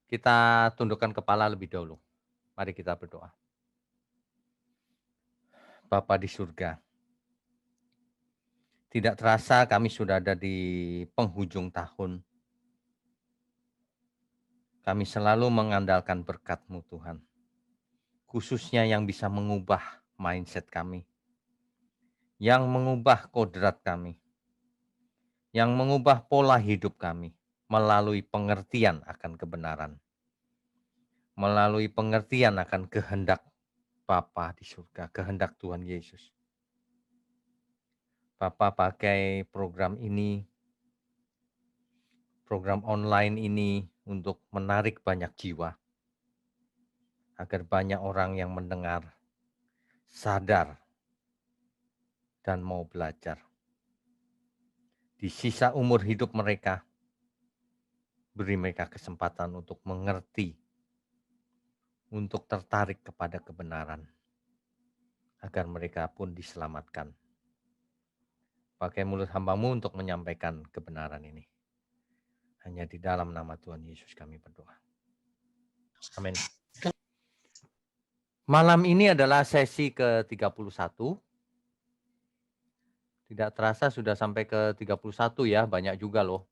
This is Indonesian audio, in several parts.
Kita tundukkan kepala lebih dahulu. Mari kita berdoa. Bapa di surga, tidak terasa kami sudah ada di penghujung tahun. Kami selalu mengandalkan berkat-Mu Tuhan. Khususnya yang bisa mengubah mindset kami. Yang mengubah kodrat kami. Yang mengubah pola hidup kami. Melalui pengertian akan kebenaran. Melalui pengertian akan kehendak Bapa di surga, kehendak Tuhan Yesus. Bapa pakai program ini, program online ini untuk menarik banyak jiwa. Agar banyak orang yang mendengar, sadar, dan mau belajar. Di sisa umur hidup mereka, beri mereka kesempatan untuk mengerti, untuk tertarik kepada kebenaran. Agar mereka pun diselamatkan. Pakai mulut hamba-Mu untuk menyampaikan kebenaran ini. Hanya di dalam nama Tuhan Yesus kami berdoa. Amin. Malam ini adalah sesi ke-31. Tidak terasa sudah sampai ke-31 ya, banyak juga loh.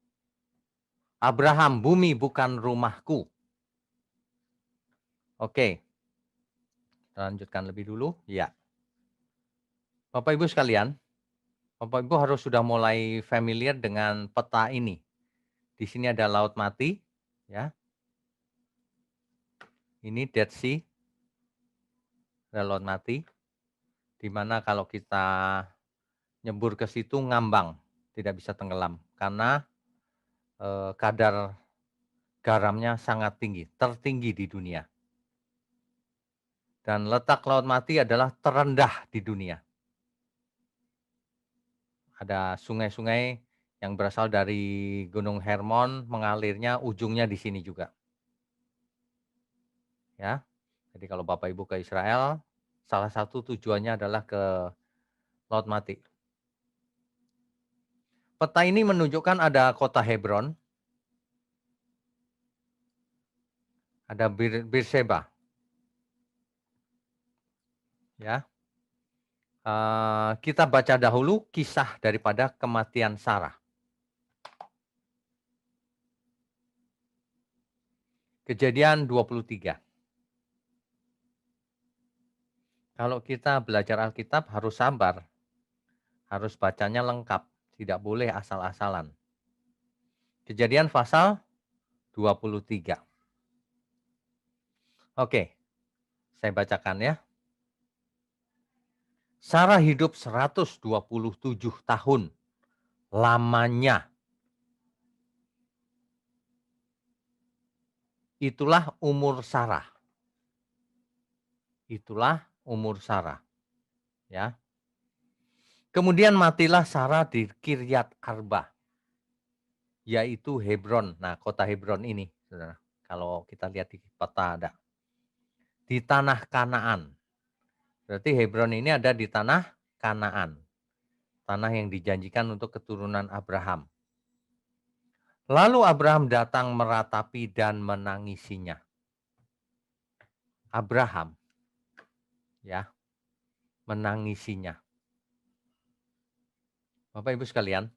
Abraham, bumi bukan rumahku. Oke. Lanjutkan lebih dulu, ya. Bapak Ibu sekalian, Bapak Ibu harus sudah mulai familiar dengan peta ini. Di sini ada Laut Mati, ya. Ini Dead Sea, ada Laut Mati. Di mana kalau kita nyebur ke situ ngambang, tidak bisa tenggelam karena kadar garamnya sangat tinggi, tertinggi di dunia. Dan letak Laut Mati adalah terendah di dunia. Ada sungai-sungai yang berasal dari Gunung Hermon, mengalirnya ujungnya di sini juga. Ya. Jadi kalau Bapak Ibu ke Israel, salah satu tujuannya adalah ke Laut Mati. Peta ini menunjukkan ada kota Hebron, ada Beersheba. Ya. Kita baca dahulu kisah daripada kematian Sarah. Kejadian 23. Kalau kita belajar Alkitab harus sabar, harus bacanya lengkap, tidak boleh asal-asalan. Kejadian pasal 23. Oke, saya bacakan ya. Sarah hidup 127 tahun lamanya. Itulah umur Sarah. Itulah umur Sarah. Ya. Kemudian matilah Sarah di Kiryat Arba, yaitu Hebron. Nah, kota Hebron ini, saudara, kalau kita lihat di peta ada. Di tanah Kanaan. Berarti Hebron ini ada di tanah Kanaan. Tanah yang dijanjikan untuk keturunan Abraham. Lalu Abraham datang meratapi dan menangisinya. Abraham, ya, menangisinya. Bapak Ibu sekalian,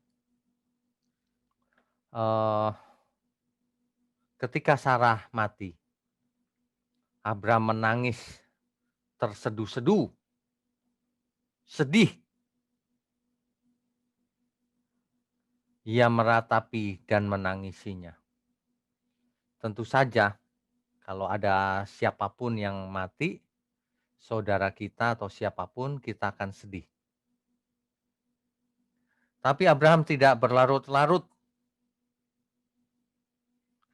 ketika Sarah mati, Abraham menangis tersedu-sedu, sedih. Ia meratapi dan menangisinya. Tentu saja kalau ada siapapun yang mati, saudara kita atau siapapun, kita akan sedih. Tapi Abraham tidak berlarut-larut.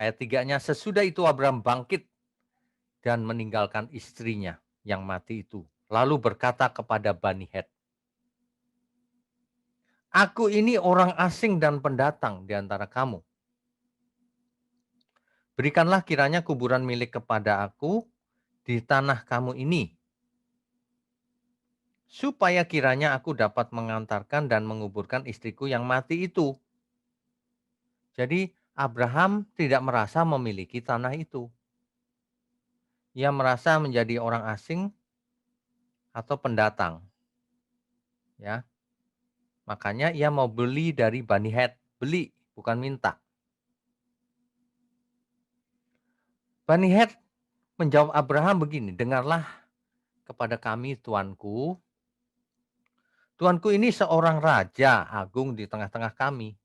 Ayat 3-nya, sesudah itu Abraham bangkit dan meninggalkan istrinya yang mati itu. Lalu berkata kepada Bani Het, aku ini orang asing dan pendatang di antara kamu. Berikanlah kiranya kuburan milik kepada aku di tanah kamu ini, supaya kiranya aku dapat mengantarkan dan menguburkan istriku yang mati itu. Jadi Abraham tidak merasa memiliki tanah itu. Ia merasa menjadi orang asing atau pendatang, ya. Makanya ia mau beli dari Bani Het, beli bukan minta. Bani Het menjawab Abraham begini, "Dengarlah kepada kami tuanku. Tuanku ini seorang raja agung di tengah-tengah kami."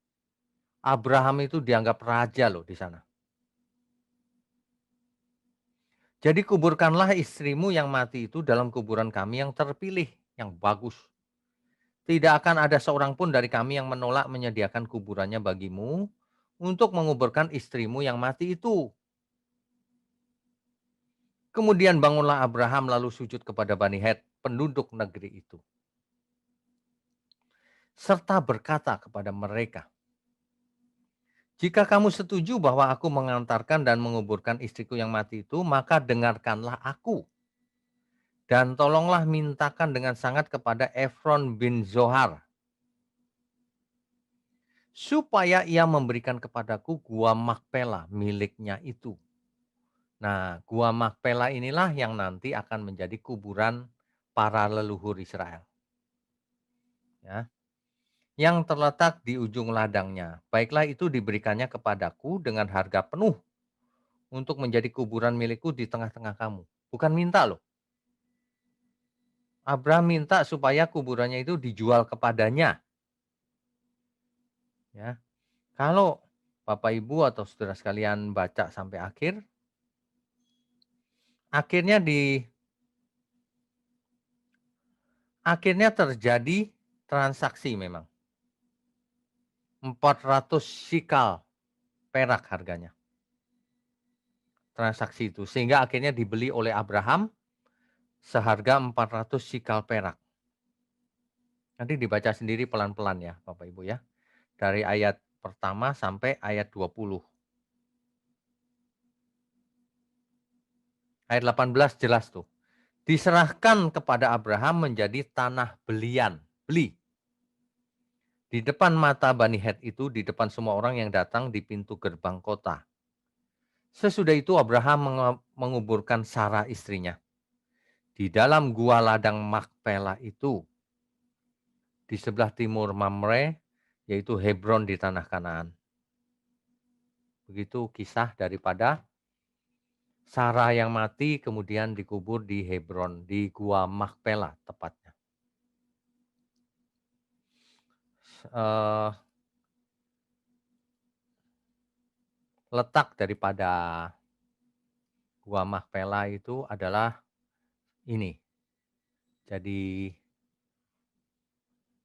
Abraham itu dianggap raja loh di sana. "Jadi kuburkanlah istrimu yang mati itu dalam kuburan kami yang terpilih, yang bagus. Tidak akan ada seorang pun dari kami yang menolak menyediakan kuburannya bagimu untuk menguburkan istrimu yang mati itu." Kemudian bangunlah Abraham lalu sujud kepada Bani Het, penduduk negeri itu, serta berkata kepada mereka, "Jika kamu setuju bahwa aku mengantarkan dan menguburkan istriku yang mati itu, maka dengarkanlah aku. Dan tolonglah mintakan dengan sangat kepada Efron bin Zohar, supaya ia memberikan kepadaku gua Makpela miliknya itu." Nah, gua Makpela inilah yang nanti akan menjadi kuburan para leluhur Israel, ya, yang terletak di ujung ladangnya. Baiklah itu diberikannya kepadaku dengan harga penuh untuk menjadi kuburan milikku di tengah-tengah kamu. Bukan minta loh. Abraham minta supaya kuburannya itu dijual kepadanya. Ya, kalau Bapak Ibu atau saudara sekalian baca sampai akhir, akhirnya akhirnya terjadi transaksi memang. 400 sikal perak harganya transaksi itu. Sehingga akhirnya dibeli oleh Abraham seharga 400 sikal perak. Nanti dibaca sendiri pelan-pelan ya Bapak Ibu ya. Dari ayat pertama sampai ayat 20. Ayat 18 jelas tuh. Diserahkan kepada Abraham menjadi tanah belian. Beli. Di depan mata Bani Het itu, di depan semua orang yang datang di pintu gerbang kota. Sesudah itu Abraham menguburkan Sarah istrinya di dalam gua ladang Makpela itu, di sebelah timur Mamre, yaitu Hebron di tanah Kanaan. Begitu kisah daripada Sarah yang mati kemudian dikubur di Hebron, di gua Makpela tepatnya. Letak daripada gua Makpela itu adalah ini. Jadi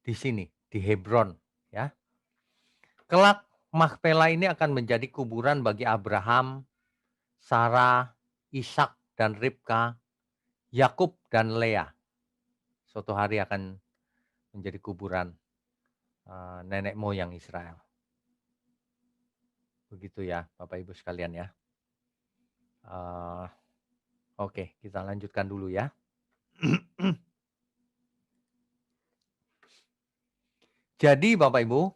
di sini, di Hebron, ya. Kelak Makpela ini akan menjadi kuburan bagi Abraham, Sarah, Ishak dan Ribka, Yakub dan Lea. Suatu hari akan menjadi kuburan nenek moyang Israel. Begitu ya, Bapak Ibu sekalian ya. Oke, kita lanjutkan dulu ya. Jadi Bapak Ibu,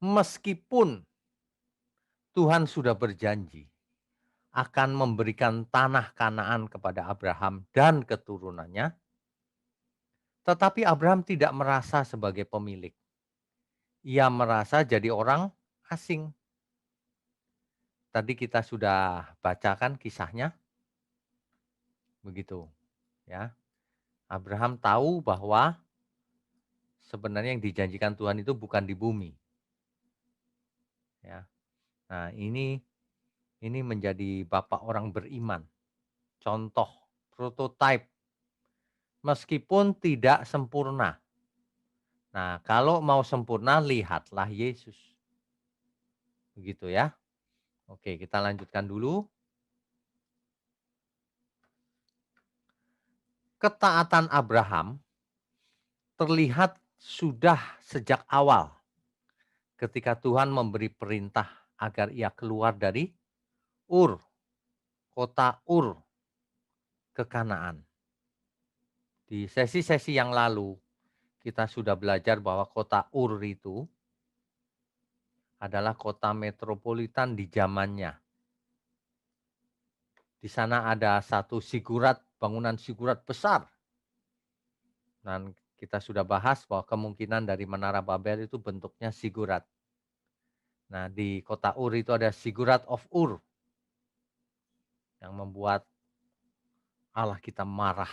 meskipun Tuhan sudah berjanji akan memberikan tanah Kanaan kepada Abraham dan keturunannya, tetapi Abraham tidak merasa sebagai pemilik. Ia merasa jadi orang asing. Tadi kita sudah bacakan kisahnya, begitu ya. Abraham tahu bahwa sebenarnya yang dijanjikan Tuhan itu bukan di bumi. Ya. Nah, ini menjadi bapak orang beriman. Contoh, prototipe. Meskipun tidak sempurna. Nah, kalau mau sempurna lihatlah Yesus. Begitu ya. Oke, kita lanjutkan dulu. Ketaatan Abraham terlihat sudah sejak awal ketika Tuhan memberi perintah agar ia keluar dari Ur, kota Ur, ke Kanaan. Di sesi-sesi yang lalu kita sudah belajar bahwa kota Ur itu adalah kota metropolitan di zamannya. Di sana ada satu zigurat, bangunan zigurat besar. Dan kita sudah bahas bahwa kemungkinan dari Menara Babel itu bentuknya zigurat. Nah, di kota Ur itu ada Ziggurat of Ur yang membuat Allah kita marah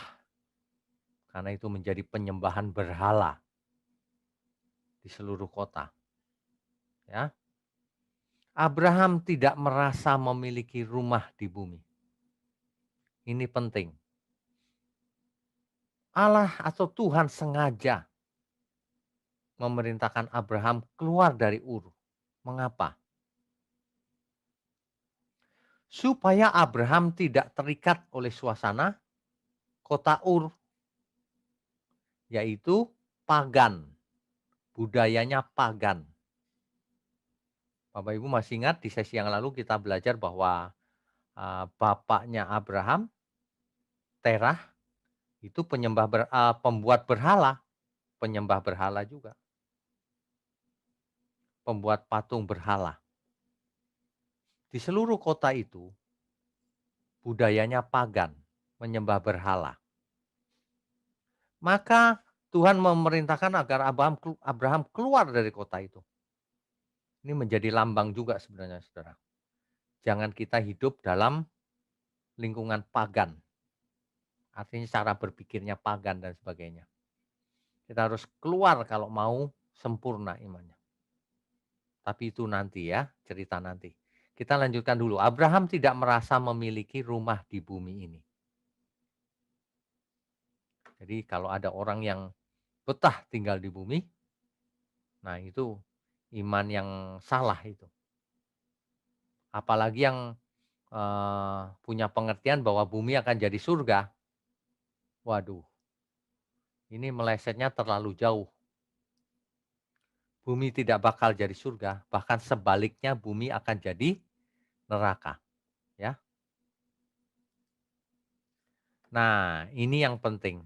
karena itu menjadi penyembahan berhala di seluruh kota. Ya, Abraham tidak merasa memiliki rumah di bumi. Ini penting. Allah atau Tuhan sengaja memerintahkan Abraham keluar dari Ur. Mengapa? Supaya Abraham tidak terikat oleh suasana kota Ur, yaitu pagan, budayanya pagan. Bapak Ibu masih ingat di sesi yang lalu kita belajar bahwa bapaknya Abraham, Terah, itu pembuat berhala, penyembah berhala juga, pembuat patung berhala. Di seluruh kota itu budayanya pagan, menyembah berhala. Maka Tuhan memerintahkan agar Abraham keluar dari kota itu. Ini menjadi lambang juga sebenarnya, saudara. Jangan kita hidup dalam lingkungan pagan. Artinya cara berpikirnya pagan dan sebagainya. Kita harus keluar kalau mau sempurna imannya. Tapi itu nanti ya, cerita nanti. Kita lanjutkan dulu. Abraham tidak merasa memiliki rumah di bumi ini. Jadi kalau ada orang yang betah tinggal di bumi, nah itu iman yang salah itu. Apalagi yang punya pengertian bahwa bumi akan jadi surga. Waduh, ini melesetnya terlalu jauh. Bumi tidak bakal jadi surga, bahkan sebaliknya bumi akan jadi neraka, ya. Nah, ini yang penting.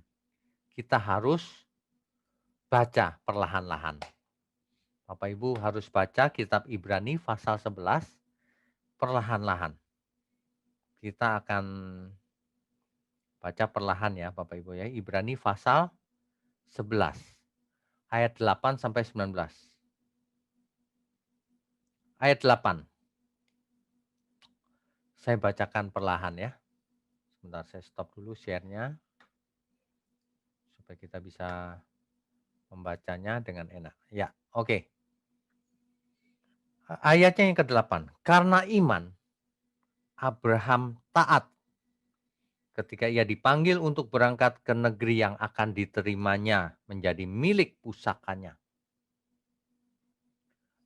Kita harus baca perlahan-lahan. Bapak Ibu harus baca kitab Ibrani pasal 11 perlahan-lahan. Kita akan baca perlahan ya Bapak Ibu ya. Ibrani pasal 11 ayat 8 sampai 19. Ayat 8. Saya bacakan perlahan ya. Sebentar saya stop dulu share-nya supaya kita bisa membacanya dengan enak. Ya, oke. Ayatnya yang ke-8. Karena iman Abraham taat ketika ia dipanggil untuk berangkat ke negeri yang akan diterimanya menjadi milik pusakanya.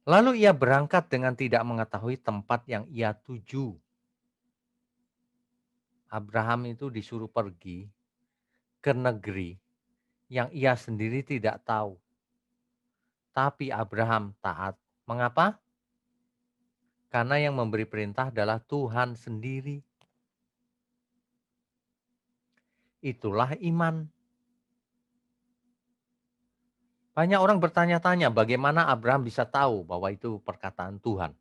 Lalu ia berangkat dengan tidak mengetahui tempat yang ia tuju. Abraham itu disuruh pergi ke negeri yang ia sendiri tidak tahu. Tapi Abraham taat. Mengapa? Karena yang memberi perintah adalah Tuhan sendiri. Itulah iman. Banyak orang bertanya-tanya bagaimana Abraham bisa tahu bahwa itu perkataan Tuhan.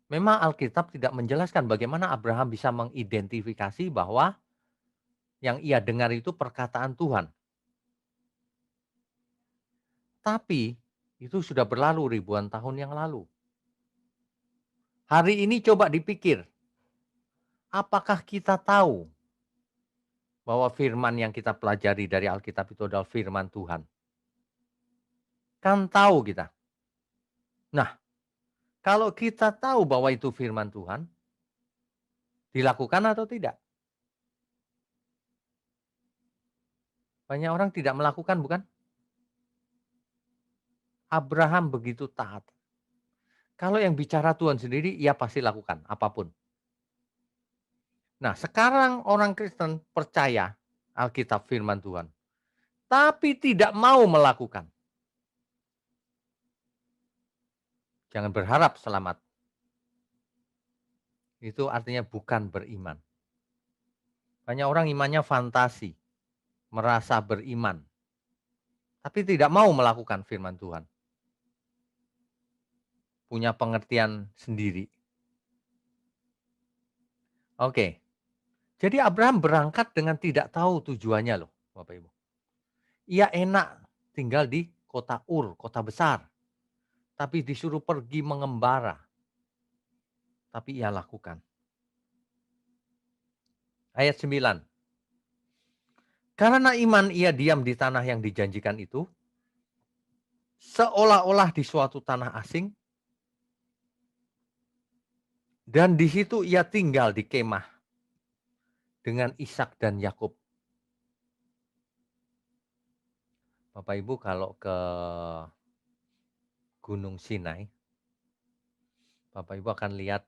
Memang Alkitab tidak menjelaskan bagaimana Abraham bisa mengidentifikasi bahwa yang ia dengar itu perkataan Tuhan. Tapi itu sudah berlalu ribuan tahun yang lalu. Hari ini coba dipikir, apakah kita tahu bahwa firman yang kita pelajari dari Alkitab itu adalah firman Tuhan? Kan tahu kita. Nah, kalau kita tahu bahwa itu firman Tuhan, dilakukan atau tidak? Banyak orang tidak melakukan, bukan? Abraham begitu taat. Kalau yang bicara Tuhan sendiri, ia pasti lakukan apapun. Nah, sekarang orang Kristen percaya Alkitab firman Tuhan, tapi tidak mau melakukan. Jangan berharap selamat. Itu artinya bukan beriman. Banyak orang imannya fantasi, merasa beriman, tapi tidak mau melakukan firman Tuhan. punya pengertian sendiri. Oke, jadi Abraham berangkat dengan tidak tahu tujuannya loh, Bapak Ibu. Ia enak tinggal di kota Ur, kota besar, tapi disuruh pergi mengembara, tapi ia lakukan. Ayat 9. Karena iman ia diam di tanah yang dijanjikan itu, seolah-olah di suatu tanah asing, dan di situ ia tinggal di kemah dengan Ishak dan Yakub. Bapak Ibu kalau ke Gunung Sinai, Bapak Ibu akan lihat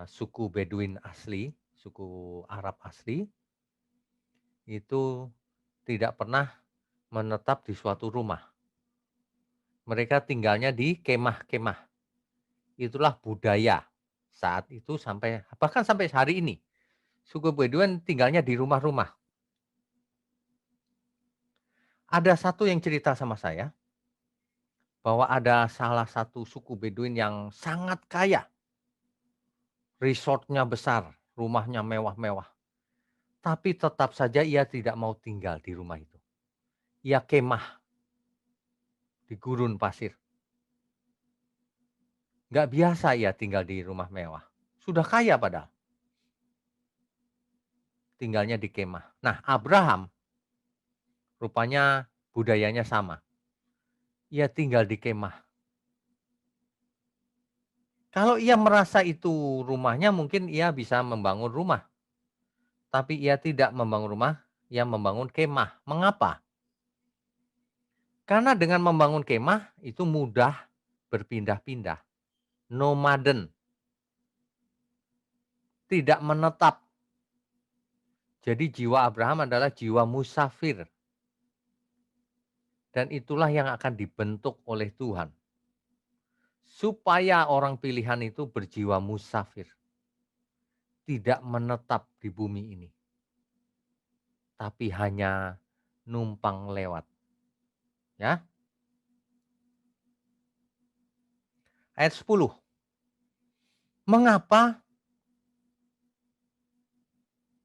suku Beduin asli, suku Arab asli, itu tidak pernah menetap di suatu rumah. Mereka tinggalnya di kemah-kemah. Itulah budaya saat itu sampai bahkan sampai hari ini. Suku Beduin tinggalnya di rumah-rumah. Ada satu yang cerita sama saya, bahwa ada salah satu suku Beduin yang sangat kaya. Resortnya besar, rumahnya mewah-mewah. Tapi tetap saja ia tidak mau tinggal di rumah itu. Ia kemah di gurun pasir. Nggak biasa ia tinggal di rumah mewah. Sudah kaya padahal. Tinggalnya di kemah. Nah, Abraham rupanya budayanya sama. Ia tinggal di kemah. Kalau ia merasa itu rumahnya, mungkin ia bisa membangun rumah. Tapi ia tidak membangun rumah, ia membangun kemah. Mengapa? Karena dengan membangun kemah itu mudah berpindah-pindah. Nomaden. Tidak menetap. Jadi jiwa Abraham adalah jiwa musafir. Dan itulah yang akan dibentuk oleh Tuhan. Supaya orang pilihan itu berjiwa musafir. Tidak menetap di bumi ini. Tapi hanya numpang lewat. Ya. Ayat 10. Mengapa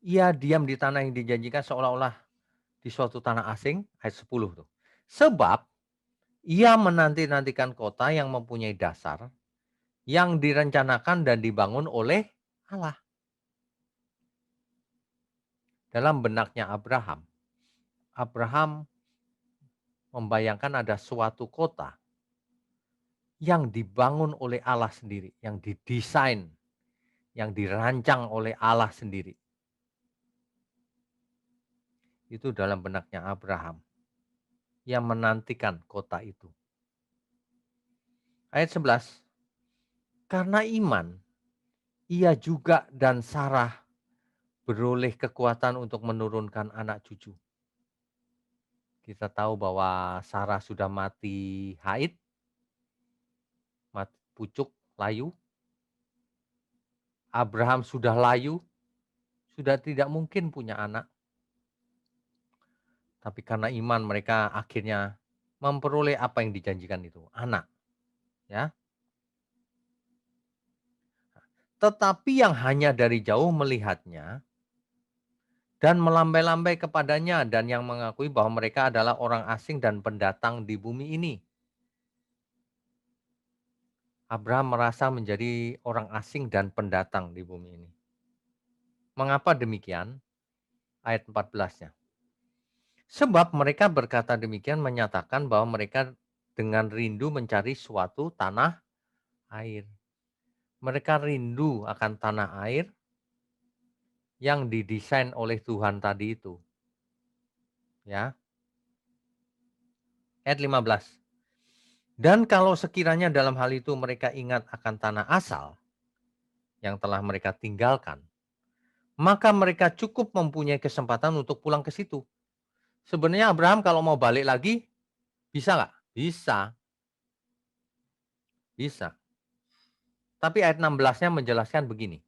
ia diam di tanah yang dijanjikan seolah-olah di suatu tanah asing? Ayat 10 tuh. Sebab ia menanti-nantikan kota yang mempunyai dasar, yang direncanakan dan dibangun oleh Allah. Dalam benaknya Abraham, Abraham membayangkan ada suatu kota yang dibangun oleh Allah sendiri, yang didesain, yang dirancang oleh Allah sendiri. Itu dalam benaknya Abraham yang menantikan kota itu. Ayat 11. Karena iman, ia juga dan Sarah beroleh kekuatan untuk menurunkan anak cucu. Kita tahu bahwa Sarah sudah mati haid, mati pucuk, layu. Abraham sudah layu, sudah tidak mungkin punya anak. Tapi karena iman mereka akhirnya memperoleh apa yang dijanjikan itu, anak. Ya. Tetapi yang hanya dari jauh melihatnya dan melambai-lambai kepadanya dan yang mengakui bahwa mereka adalah orang asing dan pendatang di bumi ini. Abraham merasa menjadi orang asing dan pendatang di bumi ini. Mengapa demikian? Ayat 14-nya. Sebab mereka berkata demikian menyatakan bahwa mereka dengan rindu mencari suatu tanah air. Mereka rindu akan tanah air yang didesain oleh Tuhan tadi itu. Ya. Ayat 15. Dan kalau sekiranya dalam hal itu mereka ingat akan tanah asal yang telah mereka tinggalkan, maka mereka cukup mempunyai kesempatan untuk pulang ke situ. Sebenarnya Abraham kalau mau balik lagi, bisa nggak? Bisa, bisa. Tapi ayat 16-nya menjelaskan begini.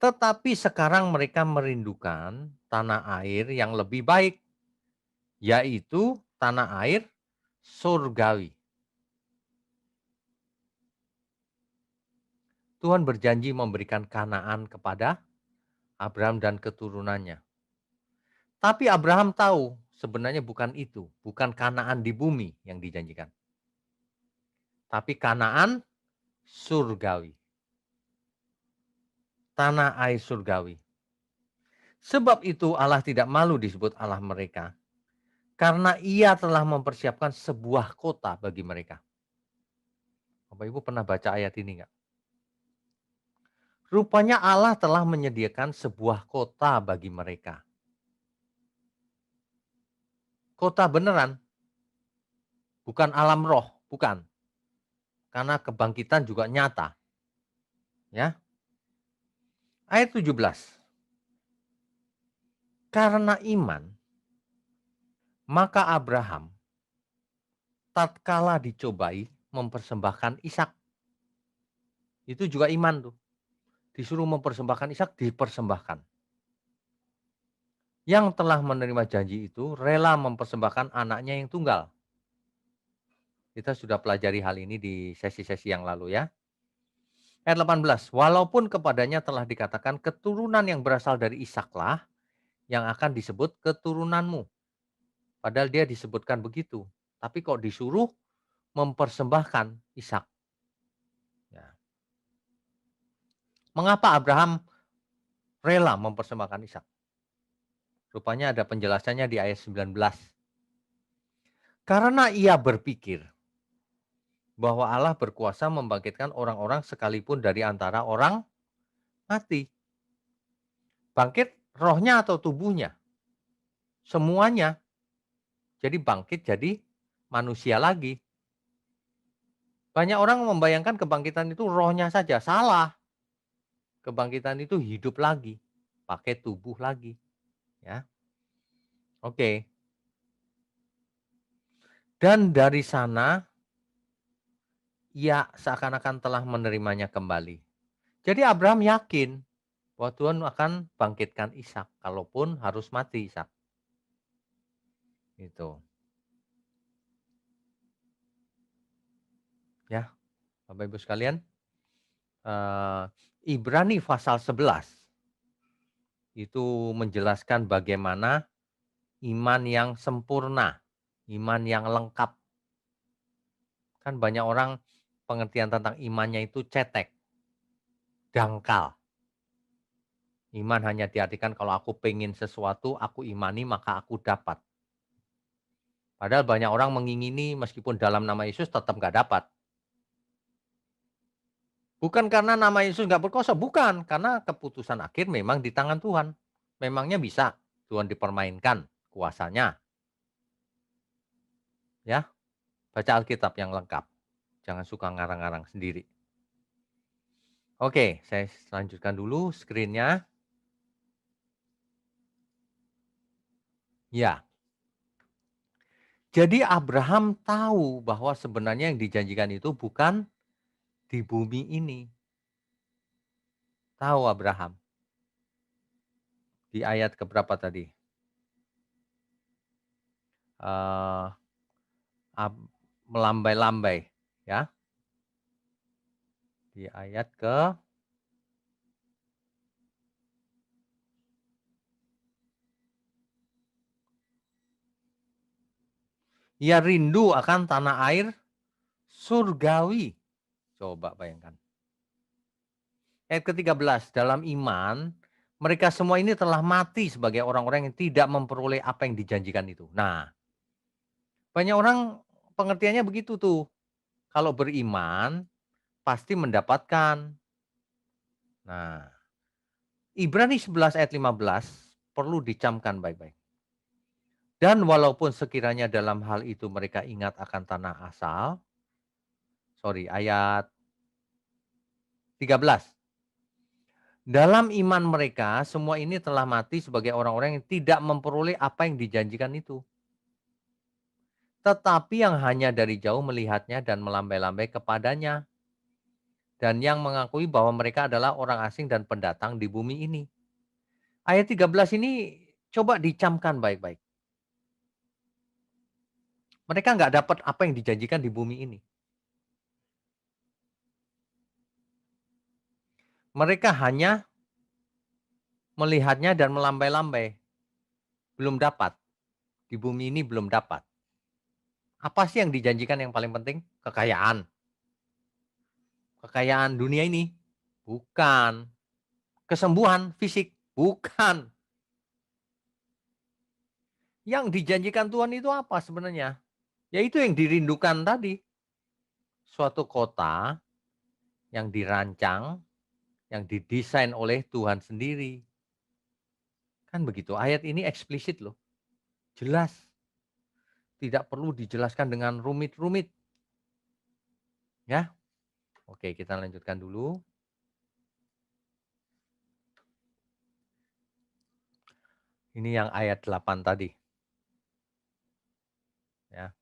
Tetapi sekarang mereka merindukan tanah air yang lebih baik, yaitu tanah air surgawi. Tuhan berjanji memberikan Kanaan kepada Abraham dan keturunannya. Tapi Abraham tahu sebenarnya bukan itu, bukan Kanaan di bumi yang dijanjikan. Tapi Kanaan surgawi. Tanah air surgawi. Sebab itu Allah tidak malu disebut Allah mereka. Karena ia telah mempersiapkan sebuah kota bagi mereka. Bapak Ibu pernah baca ayat ini enggak? Rupanya Allah telah menyediakan sebuah kota bagi mereka. Kota beneran, bukan alam roh, bukan. Karena kebangkitan juga nyata. Ya. Ayat 17. Karena iman, maka Abraham tatkala dicobai mempersembahkan Ishak. Itu juga iman tuh. Disuruh mempersembahkan Ishak, dipersembahkan. Yang telah menerima janji itu rela mempersembahkan anaknya yang tunggal. Kita sudah pelajari hal ini di sesi-sesi yang lalu ya. Ayat 18, walaupun kepadanya telah dikatakan keturunan yang berasal dari Ishaklah yang akan disebut keturunanmu. Padahal dia disebutkan begitu. Tapi kok disuruh mempersembahkan Ishak. Ya. Mengapa Abraham rela mempersembahkan Ishak? Rupanya ada penjelasannya di ayat 19. Karena ia berpikir bahwa Allah berkuasa membangkitkan orang-orang sekalipun dari antara orang mati. Bangkit rohnya atau tubuhnya? Semuanya. Jadi bangkit jadi manusia lagi. Banyak orang membayangkan kebangkitan itu rohnya saja. Salah. Kebangkitan itu hidup lagi. Pakai tubuh lagi. Ya. Oke. Dan dari sana ia seakan-akan telah menerimanya kembali. Jadi Abraham yakin bahwa Tuhan akan bangkitkan Ishak, kalaupun harus mati Ishak. Itu. Ya, Bapak Ibu sekalian, Ibrani pasal 11 itu menjelaskan bagaimana iman yang sempurna, iman yang lengkap. Kan banyak orang pengertian tentang imannya itu cetek, dangkal. Iman hanya diartikan kalau aku pengen sesuatu, aku imani maka aku dapat. Padahal banyak orang mengingini meskipun dalam nama Yesus tetap nggak dapat. Bukan karena nama Yesus nggak berkuasa, bukan. Karena keputusan akhir memang di tangan Tuhan. Memangnya bisa Tuhan dipermainkan kuasanya. Ya, baca Alkitab yang lengkap. Jangan suka ngarang-ngarang sendiri. Oke, saya lanjutkan dulu screen-nya. Ya. Jadi Abraham tahu bahwa sebenarnya yang dijanjikan itu bukan di bumi ini. Tahu Abraham. Di ayat keberapa tadi? Eh, melambai-lambai, ya. Di ayat ke ia rindu akan tanah air surgawi. Coba bayangkan. Ayat ke-13, dalam iman mereka semua ini telah mati sebagai orang-orang yang tidak memperoleh apa yang dijanjikan itu. Nah, banyak orang pengertiannya begitu tuh. Kalau beriman pasti mendapatkan. Nah, Ibrani 11 ayat 15 perlu dicamkan baik-baik. Dan walaupun sekiranya dalam hal itu mereka ingat akan tanah asal, ayat 13. Dalam iman mereka semua ini telah mati sebagai orang-orang yang tidak memperoleh apa yang dijanjikan itu. Tetapi yang hanya dari jauh melihatnya dan melambai-lambai kepadanya. Dan yang mengakui bahwa mereka adalah orang asing dan pendatang di bumi ini. Ayat 13 ini coba dicamkan baik-baik. Mereka nggak dapat apa yang dijanjikan di bumi ini. Mereka hanya melihatnya dan melambai-lambai, belum dapat, di bumi ini belum dapat. Apa sih yang dijanjikan yang paling penting? Kekayaan. Kekayaan dunia ini? Bukan. Kesembuhan fisik? Bukan. Yang dijanjikan Tuhan itu apa sebenarnya? Yaitu yang dirindukan tadi. Suatu kota yang dirancang, yang didesain oleh Tuhan sendiri. Kan begitu, ayat ini eksplisit loh, jelas. Tidak perlu dijelaskan dengan rumit-rumit. Ya, oke kita lanjutkan dulu. Ini yang ayat 8 tadi. Ya,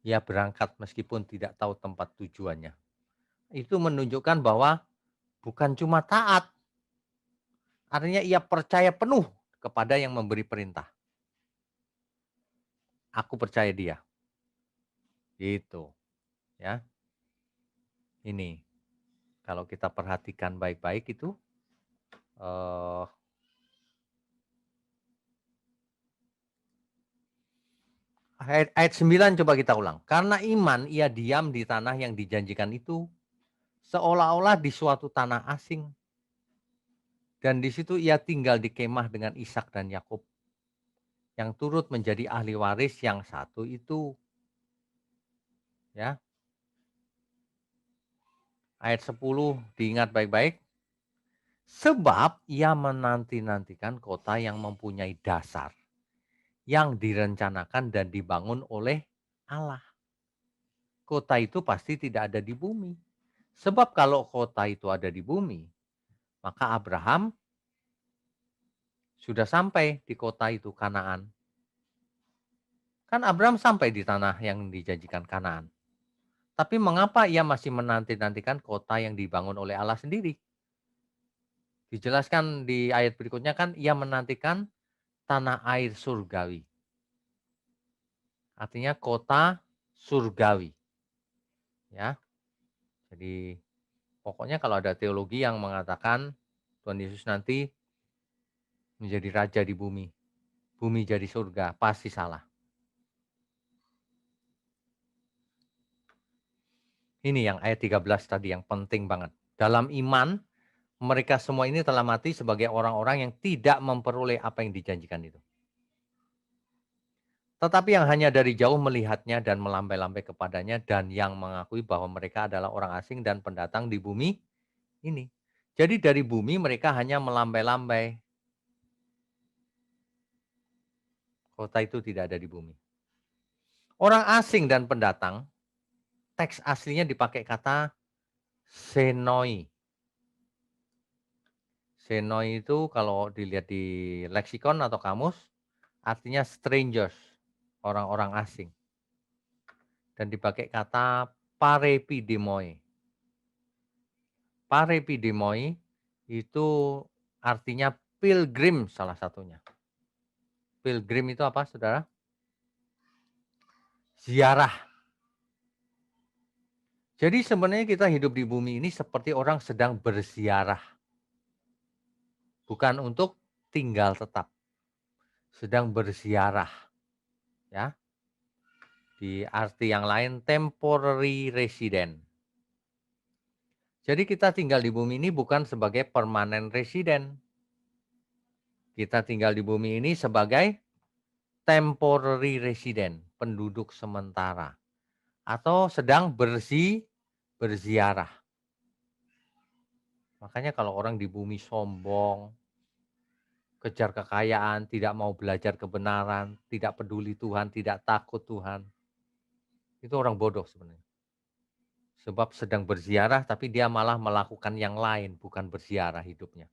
ia berangkat meskipun tidak tahu tempat tujuannya. Itu menunjukkan bahwa bukan cuma taat, artinya ia percaya penuh kepada yang memberi perintah. Aku percaya dia. Gitu, ya. Ini kalau kita perhatikan baik-baik itu eh ayat 9 coba kita ulang. Karena iman ia diam di tanah yang dijanjikan itu, seolah-olah di suatu tanah asing. Dan di situ ia tinggal di kemah dengan Ishak dan Yakub, yang turut menjadi ahli waris yang satu itu. Ya, ayat 10 diingat baik-baik. Sebab ia menanti-nantikan kota yang mempunyai dasar, yang direncanakan dan dibangun oleh Allah. Kota itu pasti tidak ada di bumi. Sebab kalau kota itu ada di bumi, maka Abraham sudah sampai di kota itu Kanaan. Kan Abraham sampai di tanah yang dijanjikan Kanaan. Tapi mengapa ia masih menanti-nantikan kota yang dibangun oleh Allah sendiri? Dijelaskan di ayat berikutnya kan ia menantikan tanah air surgawi. Artinya kota surgawi. Ya. Jadi pokoknya kalau ada teologi yang mengatakan Tuhan Yesus nanti menjadi raja di bumi, bumi jadi surga, pasti salah. Ini yang ayat 13 tadi yang penting banget. Dalam iman, mereka semua ini telah mati sebagai orang-orang yang tidak memperoleh apa yang dijanjikan itu. Tetapi yang hanya dari jauh melihatnya dan melambai-lambai kepadanya dan yang mengakui bahwa mereka adalah orang asing dan pendatang di bumi ini. Jadi dari bumi mereka hanya melambai-lambai. Kota itu tidak ada di bumi. Orang asing dan pendatang, teks aslinya dipakai kata senoi. Senoi itu kalau dilihat di leksikon atau kamus, artinya strangers, orang-orang asing. Dan dipakai kata parepidemoi. Parepidemoi itu artinya pilgrim salah satunya. Pilgrim itu apa saudara? Ziarah. Jadi sebenarnya kita hidup di bumi ini seperti orang sedang berziarah. Bukan untuk tinggal tetap. Sedang berziarah. Ya. Di arti yang lain temporary resident. Jadi kita tinggal di bumi ini bukan sebagai permanent resident. Kita tinggal di bumi ini sebagai temporary resident, penduduk sementara. Atau sedang berziarah. Makanya kalau orang di bumi sombong, kejar kekayaan, tidak mau belajar kebenaran, tidak peduli Tuhan, tidak takut Tuhan. Itu orang bodoh sebenarnya. Sebab sedang berziarah tapi dia malah melakukan yang lain, bukan berziarah hidupnya.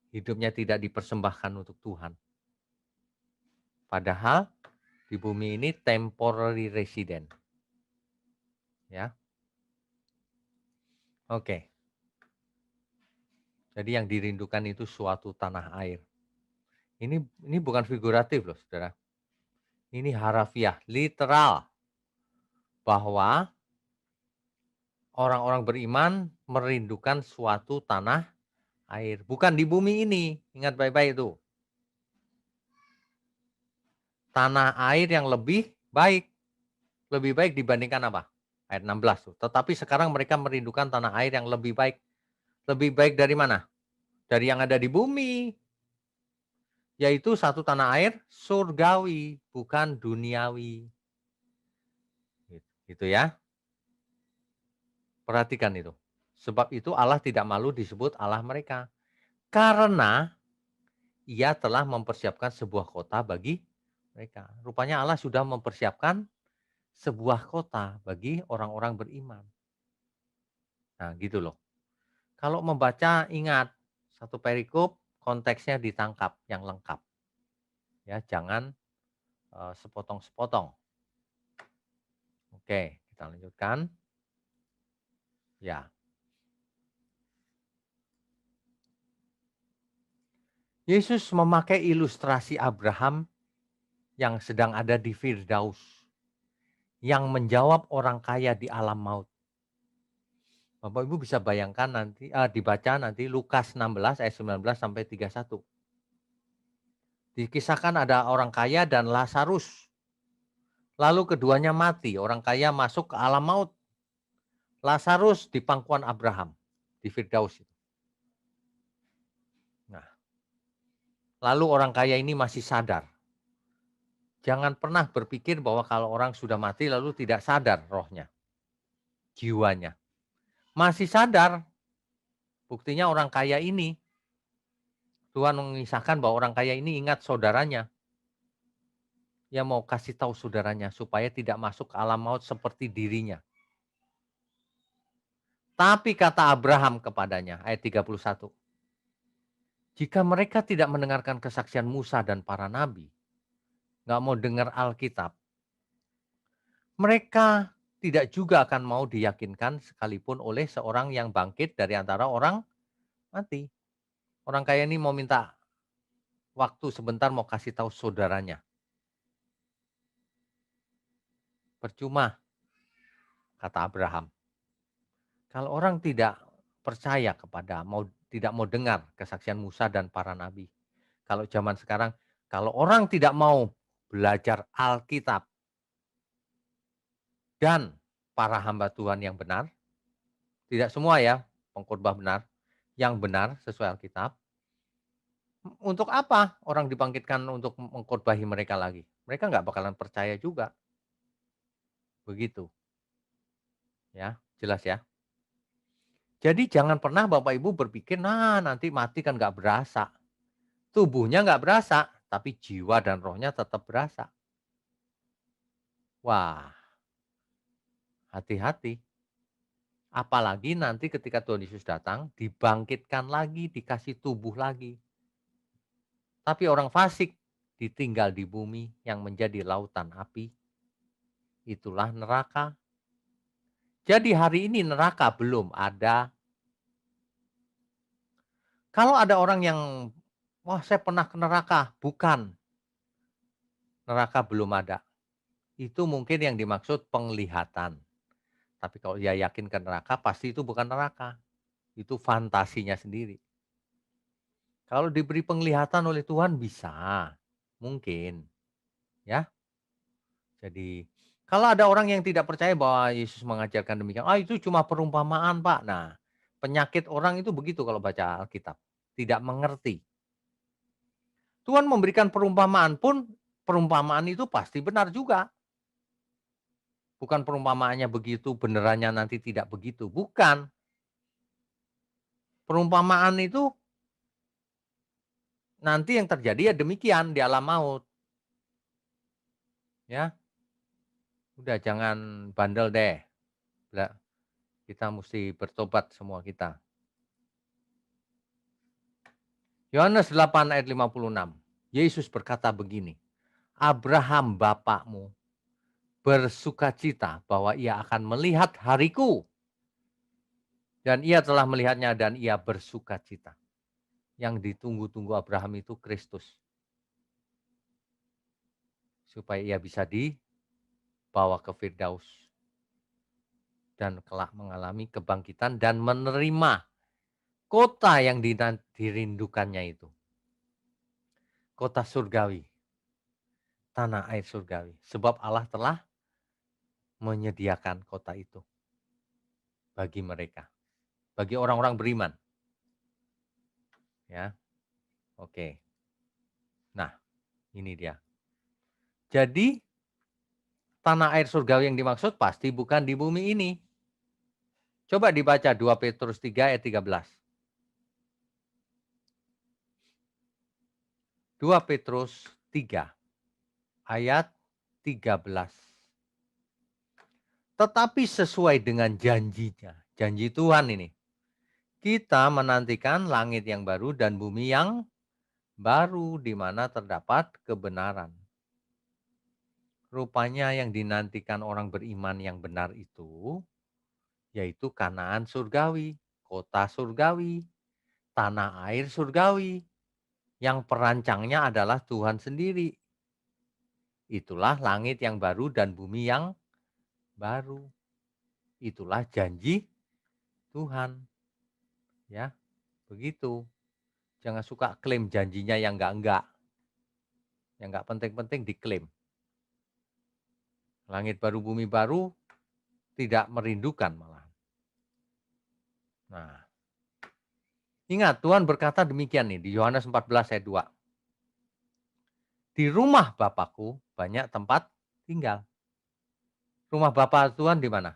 Hidupnya tidak dipersembahkan untuk Tuhan. Padahal di bumi ini temporary resident. Ya. Oke. Jadi yang dirindukan itu suatu tanah air. Ini bukan figuratif loh, Saudara. Ini harafiah, literal. Bahwa Orang-orang beriman merindukan suatu tanah air, bukan di bumi ini. Ingat baik-baik itu. Tanah air yang lebih baik dibandingkan apa? Ayat 16 tuh. Tetapi sekarang mereka merindukan tanah air yang lebih baik. Lebih baik dari mana? Dari yang ada di bumi, yaitu satu tanah air surgawi, bukan duniawi. Gitu ya. Perhatikan itu. Sebab itu Allah tidak malu disebut Allah mereka. Karena ia telah mempersiapkan sebuah kota bagi mereka. Rupanya Allah sudah mempersiapkan sebuah kota bagi orang-orang beriman. Nah, gitu loh. Kalau membaca ingat satu perikop konteksnya ditangkap yang lengkap. Ya, jangan sepotong-sepotong. Oke, kita lanjutkan. Ya. Yesus memakai ilustrasi Abraham yang sedang ada di Firdaus, yang menjawab orang kaya di alam maut. Bapak Ibu bisa bayangkan nanti, dibaca nanti Lukas 16 ayat 19 sampai 31. Dikisahkan ada orang kaya dan Lazarus. Lalu keduanya mati, orang kaya masuk ke alam maut. Lazarus di pangkuan Abraham, di Firdaus itu. Nah, lalu orang kaya ini masih sadar. Jangan pernah berpikir bahwa kalau orang sudah mati lalu tidak sadar rohnya, jiwanya. Masih sadar, buktinya orang kaya ini, Tuhan mengisahkan bahwa orang kaya ini ingat saudaranya. Ia mau kasih tahu saudaranya supaya tidak masuk ke alam maut seperti dirinya. Tapi kata Abraham kepadanya, ayat 31. Jika mereka tidak mendengarkan kesaksian Musa dan para nabi, nggak mau dengar Alkitab, mereka tidak juga akan mau diyakinkan sekalipun oleh seorang yang bangkit dari antara orang mati. Orang kaya ini mau minta waktu sebentar mau kasih tahu saudaranya. Percuma, kata Abraham. Kalau orang tidak percaya tidak mau dengar kesaksian Musa dan para nabi. Kalau zaman sekarang, kalau orang tidak mau belajar Alkitab dan para hamba Tuhan yang benar, tidak semua ya, pengkhotbah benar, yang benar sesuai Alkitab, untuk apa orang dibangkitkan untuk mengkhotbahi mereka lagi? Mereka nggak bakalan percaya juga. Begitu, ya, jelas ya. Jadi jangan pernah Bapak Ibu berpikir, nah nanti mati kan nggak berasa. Tubuhnya nggak berasa, tapi jiwa dan rohnya tetap berasa. Wah, hati-hati. Apalagi nanti ketika Tuhan Yesus datang, dibangkitkan lagi, dikasih tubuh lagi. Tapi orang fasik ditinggal di bumi yang menjadi lautan api. Itulah neraka. Jadi hari ini neraka belum ada. Kalau ada orang yang, wah saya pernah ke neraka. Bukan, neraka belum ada. Itu mungkin yang dimaksud penglihatan. Tapi kalau dia yakin ke neraka, pasti itu bukan neraka. Itu fantasinya sendiri. Kalau diberi penglihatan oleh Tuhan bisa, mungkin. Ya, jadi kalau ada orang yang tidak percaya bahwa Yesus mengajarkan demikian, ah itu cuma perumpamaan Pak. Nah, penyakit orang itu begitu kalau baca Alkitab. Tidak mengerti. Tuhan memberikan perumpamaan pun, perumpamaan itu pasti benar juga. Bukan perumpamaannya begitu, benerannya nanti tidak begitu. Bukan. Perumpamaan itu nanti yang terjadi ya demikian di alam maut. Ya, udah jangan bandel deh. Kita mesti bertobat semua kita. Yohanes 8 ayat 56. Yesus berkata begini, Abraham bapakmu bersukacita bahwa ia akan melihat hariku. Dan ia telah melihatnya dan ia bersukacita. Yang ditunggu-tunggu Abraham itu Kristus. Supaya ia bisa dibawa ke Firdaus. dan kelak mengalami kebangkitan dan menerima kota yang dirindukannya itu. Kota surgawi, tanah air surgawi. Sebab Allah telah menyediakan kota itu bagi mereka, bagi orang-orang beriman. Ya, oke. Nah, ini dia. Jadi tanah air surgawi yang dimaksud pasti bukan di bumi ini. Coba dibaca 2 Petrus 3 ayat 13. 2 Petrus 3 ayat 13. Tetapi sesuai dengan janjinya, janji Tuhan ini, kita menantikan langit yang baru dan bumi yang baru di mana terdapat kebenaran. Rupanya yang dinantikan orang beriman yang benar itu, yaitu Kanaan surgawi, kota surgawi, tanah air surgawi, yang perancangnya adalah Tuhan sendiri. Itulah langit yang baru dan bumi yang baru. Itulah janji Tuhan. Ya, begitu. Jangan suka klaim janjinya yang enggak. Yang enggak penting-penting diklaim. Langit baru, bumi baru tidak merindukan malah. Nah, ingat Tuhan berkata demikian nih di Yohanes 14 ayat 2. Di rumah Bapakku banyak tempat tinggal. Rumah Bapa Tuhan di mana?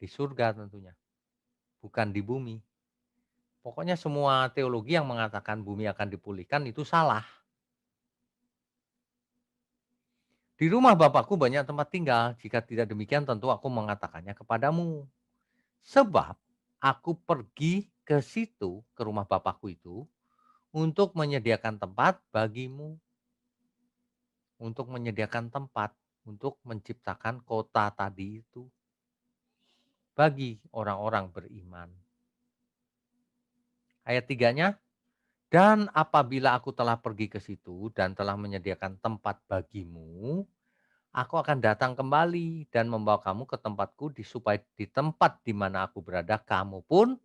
Di surga tentunya, bukan di bumi. Pokoknya semua teologi yang mengatakan bumi akan dipulihkan itu salah. Di rumah Bapakku banyak tempat tinggal. Jika tidak demikian tentu aku mengatakannya kepadamu. Sebab aku pergi ke situ, ke rumah Bapakku itu, untuk menyediakan tempat bagimu. Untuk menyediakan tempat, untuk menciptakan kota tadi itu. Bagi orang-orang beriman. Ayat 3-nya, dan apabila aku telah pergi ke situ dan telah menyediakan tempat bagimu, aku akan datang kembali dan membawa kamu ke tempatku supaya di tempat di mana aku berada, kamu pun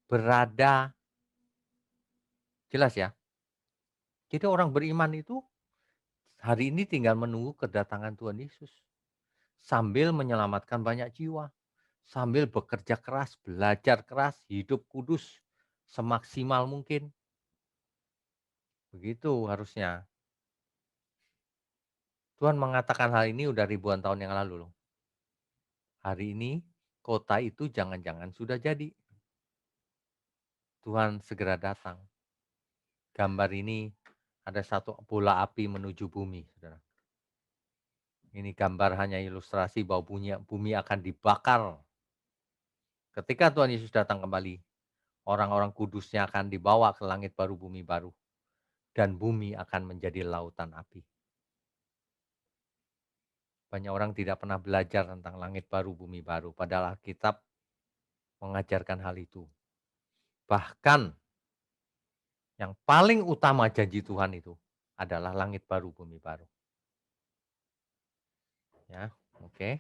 berada. Jelas ya? Jadi orang beriman itu hari ini tinggal menunggu kedatangan Tuhan Yesus. Sambil menyelamatkan banyak jiwa. Sambil bekerja keras, belajar keras, hidup kudus semaksimal mungkin. Begitu harusnya. Tuhan mengatakan hal ini udah ribuan tahun yang lalu loh. Hari ini kota itu jangan-jangan sudah jadi. Tuhan segera datang. Gambar ini ada satu bola api menuju bumi, saudara. Ini gambar hanya ilustrasi bahwa bumi akan dibakar. Ketika Tuhan Yesus datang kembali, orang-orang kudusnya akan dibawa ke langit baru, bumi baru. Dan bumi akan menjadi lautan api. Banyak orang tidak pernah belajar tentang langit baru, bumi baru. Padahal Alkitab mengajarkan hal itu. Bahkan yang paling utama janji Tuhan itu adalah langit baru, bumi baru. Ya, oke.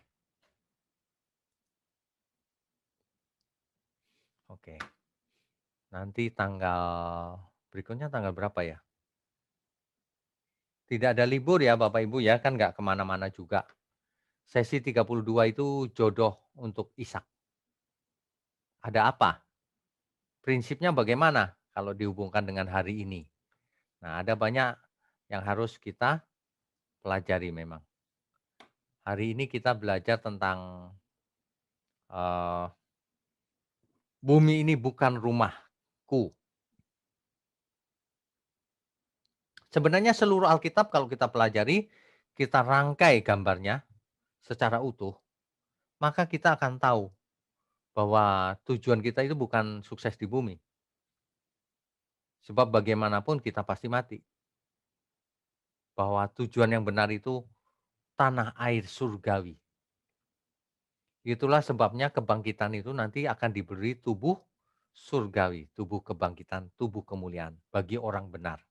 Oke. Nanti tanggal berikutnya tanggal berapa ya? Tidak ada libur ya Bapak Ibu ya, kan nggak kemana-mana juga. Sesi 32 itu jodoh untuk Ishak. Ada apa? Prinsipnya bagaimana kalau dihubungkan dengan hari ini? Nah, ada banyak yang harus kita pelajari memang. Hari ini kita belajar tentang bumi ini bukan rumahku. Sebenarnya seluruh Alkitab kalau kita pelajari, kita rangkai gambarnya secara utuh, maka kita akan tahu bahwa tujuan kita itu bukan sukses di bumi. Sebab bagaimanapun kita pasti mati. Bahwa tujuan yang benar itu tanah air surgawi. Itulah sebabnya kebangkitan itu nanti akan diberi tubuh surgawi, tubuh kebangkitan, tubuh kemuliaan bagi orang benar.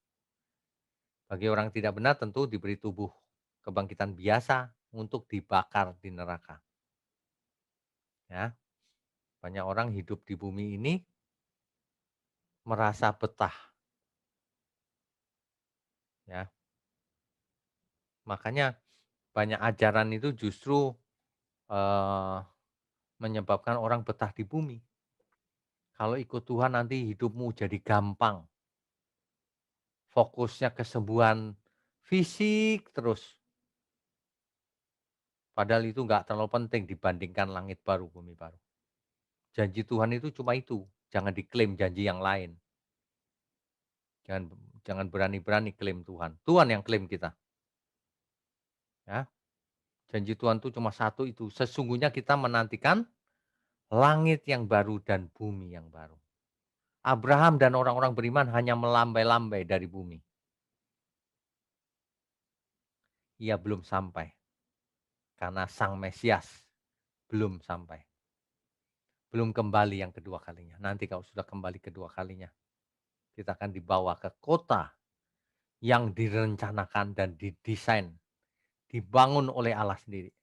Bagi orang tidak benar tentu diberi tubuh kebangkitan biasa untuk dibakar di neraka. Ya, banyak orang hidup di bumi ini merasa betah, ya. Makanya banyak ajaran itu justru eh, menyebabkan orang betah di bumi. Kalau ikut Tuhan nanti hidupmu jadi gampang. Fokusnya kesembuhan fisik terus. Padahal itu nggak terlalu penting dibandingkan langit baru, bumi baru. Janji Tuhan itu cuma itu. Jangan diklaim janji yang lain. Jangan jangan berani-berani klaim Tuhan. Tuhan yang klaim kita. Ya. Janji Tuhan itu cuma satu itu. Sesungguhnya kita menantikan langit yang baru dan bumi yang baru. Abraham dan orang-orang beriman hanya melambai-lambai dari bumi. Ia belum sampai. Karena Sang Mesias belum sampai. Belum kembali yang kedua kalinya. Nanti kalau sudah kembali kedua kalinya, kita akan dibawa ke kota yang direncanakan dan didesain, dibangun oleh Allah sendiri.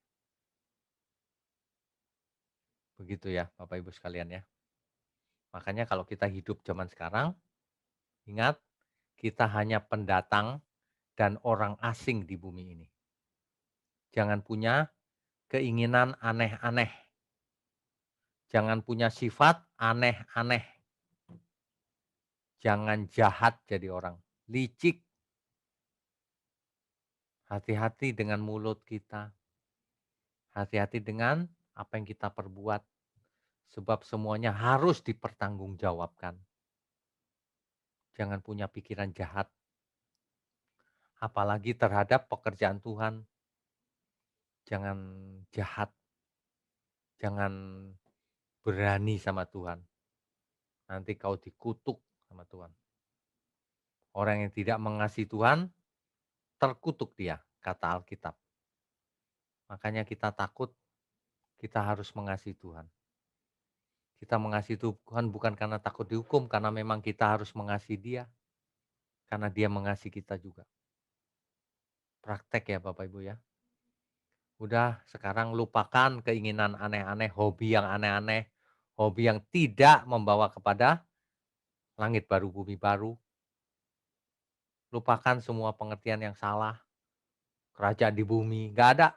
Begitu ya Bapak Ibu sekalian ya. Makanya kalau kita hidup zaman sekarang, ingat kita hanya pendatang dan orang asing di bumi ini. Jangan punya keinginan aneh-aneh. Jangan punya sifat aneh-aneh. Jangan jahat jadi orang. Licik. Hati-hati dengan mulut kita. Hati-hati dengan apa yang kita perbuat. Sebab semuanya harus dipertanggungjawabkan. Jangan punya pikiran jahat. Apalagi terhadap pekerjaan Tuhan. Jangan jahat. Jangan berani sama Tuhan. Nanti kau dikutuk sama Tuhan. Orang yang tidak mengasihi Tuhan, terkutuk dia, kata Alkitab. Makanya kita takut, kita harus mengasihi Tuhan. Kita mengasihi Tuhan bukan karena takut dihukum, karena memang kita harus mengasihi Dia. Karena Dia mengasihi kita juga. Praktek ya Bapak Ibu ya. Udah sekarang lupakan keinginan aneh-aneh, hobi yang aneh-aneh, hobi yang tidak membawa kepada langit baru, bumi baru. Lupakan semua pengertian yang salah. Kerajaan di bumi, nggak ada.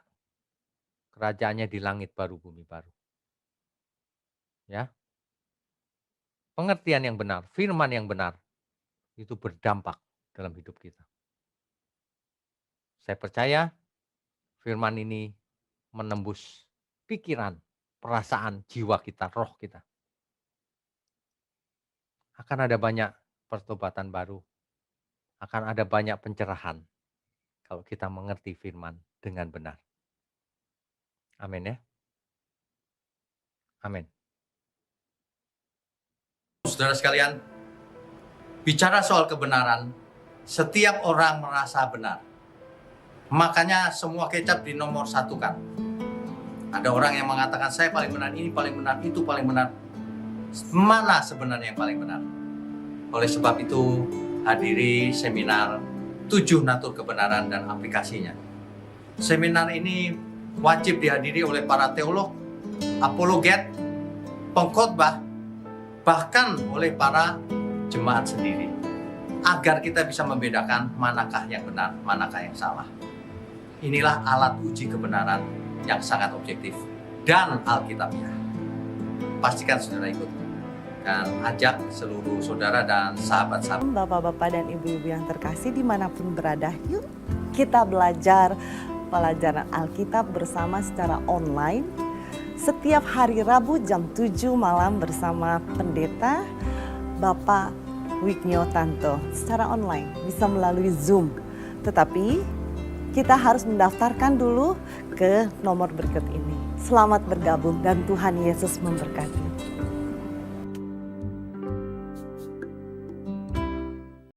Kerajaannya di langit baru, bumi baru. Ya, pengertian yang benar, firman yang benar, itu berdampak dalam hidup kita. Saya percaya firman ini menembus pikiran, perasaan, jiwa kita, roh kita. Akan ada banyak pertobatan baru. Akan ada banyak pencerahan kalau kita mengerti firman dengan benar. Amin ya. Amin. Saudara sekalian, bicara soal kebenaran, setiap orang merasa benar. Makanya semua kecap dinomor satukan. Ada orang yang mengatakan saya paling benar, ini paling benar, itu paling benar. Mana sebenarnya yang paling benar? Oleh sebab itu, hadiri seminar 7 natur kebenaran dan aplikasinya. Seminar ini wajib dihadiri oleh para teolog, apologet, pengkhotbah, bahkan oleh para jemaat sendiri. Agar kita bisa membedakan manakah yang benar, manakah yang salah. Inilah alat uji kebenaran yang sangat objektif dan alkitabiah. Pastikan saudara ikut dan ajak seluruh saudara dan sahabat-sahabat. Bapak-bapak dan ibu-ibu yang terkasih dimanapun berada, yuk kita belajar pelajaran Alkitab bersama secara online setiap hari Rabu jam 7 malam bersama pendeta Bapak Wignio Tanto secara online, bisa melalui Zoom. Tetapi kita harus mendaftarkan dulu ke nomor berikut ini. Selamat bergabung dan Tuhan Yesus memberkati.